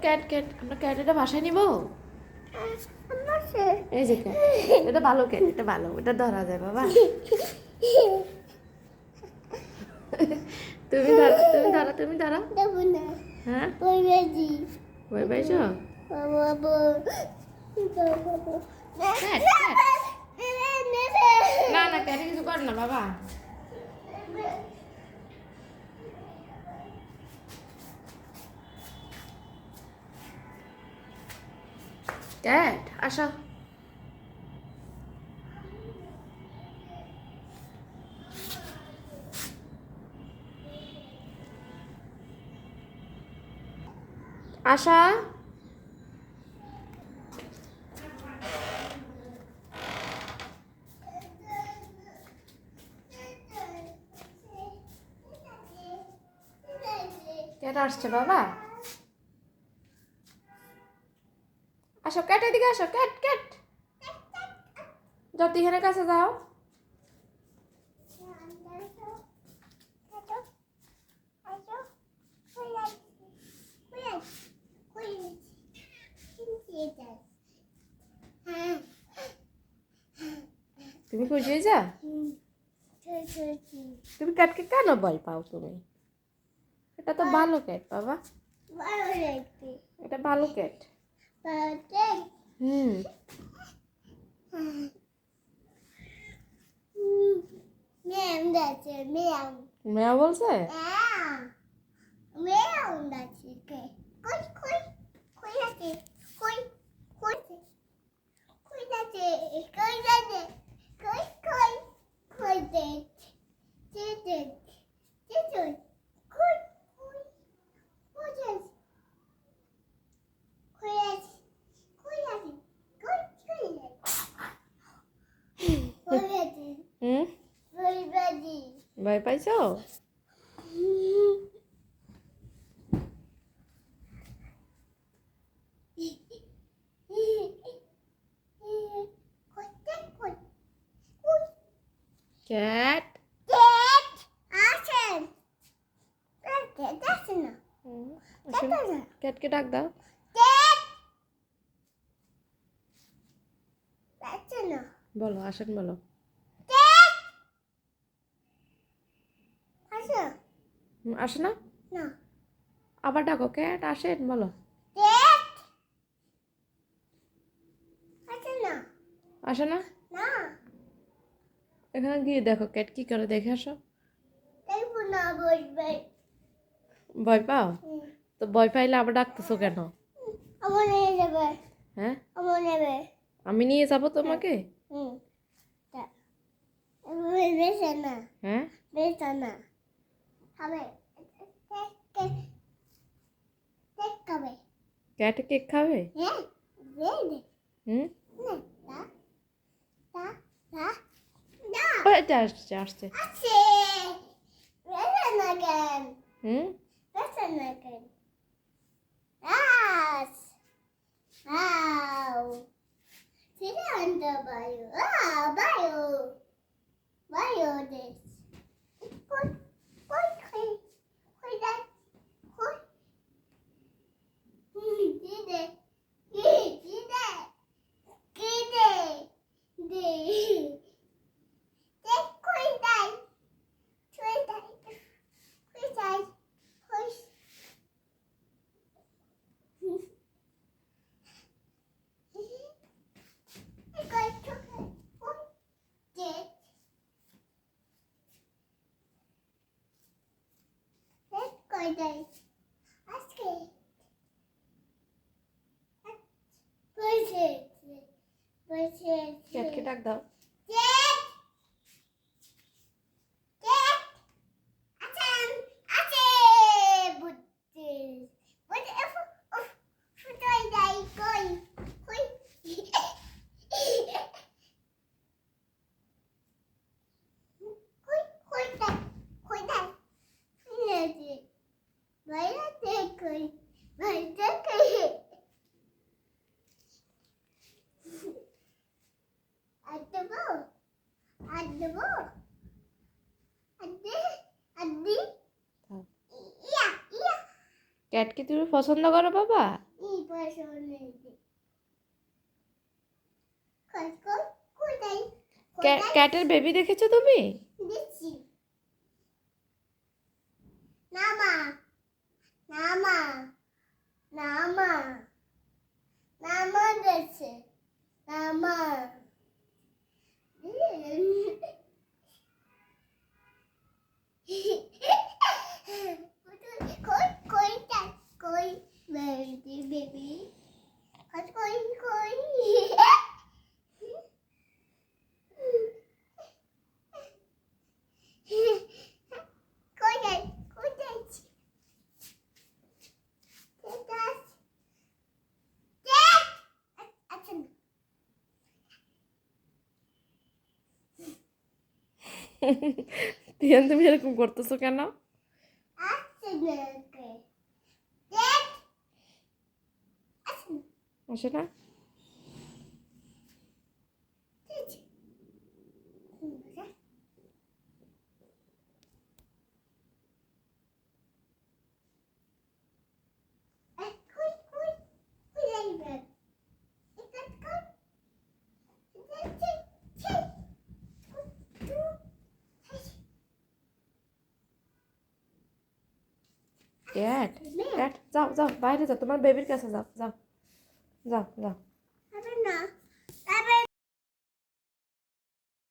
Cat cat আমরা cat এটা বাসায় নিব এই যে ক্যাট এটা ভালো ক্যাট এটা ভালো এটা ধরা যায় বাবা তুমি ধরো তুমি ধরো তুমি ধরো হ্যাঁ ভয় পাইছো ক্যাট ক্যাট না না ক্যাট কিছু কর না বাবা ক্যাট আসো আশা ক্যাট আসছে বাবা আসো ক্যাট এদিকে আসো ক্যাট ক্যাট জ্যোতিহানের কাছে যাও তুমি খুশি হয়েছা তুমি ক্যাটকে কেন ভয় পাও তুমি এটা তো ভালো ক্যাট বাবা এটা ভালো ক্যাট হুম মেয়া বলছে হুম ভয় পাইছো ক্যাট ক্যাটকে ডাক দাও বলো আসেন বলো আসে না আবার ডাকো ক্যাট আসেন বলো আসে না এখানে গিয়ে দেখো ক্যাট কি করে দেখে আসো ভয় পাও তো ভয় পাইলে আবার ডাকতেছো কেন হ্যাঁ আমি নিয়ে যাবো তোমাকে হ্যাঁ ক্যাট কেক খাবে হুম এটা আসছে আসছে হুম ক্যাটকে ডাক দাও ক্যাট কি তুমি পছন্দ করো বাবা? ক্যাটের বেবি দেখেছো তুমি? নামা নামা নামা নামা গেছে নামা কই কই কই বেবি বেবি কই কই কই যাই কই যাচ্ছি আচ্ছা তিয়ান তুমি এরকম করতেছো কেন? আসে না? ক্যাট ক্যাট যাও যাও বাইরে যাও, তোমার বেবির কাছে যাও যাও যাও যাও।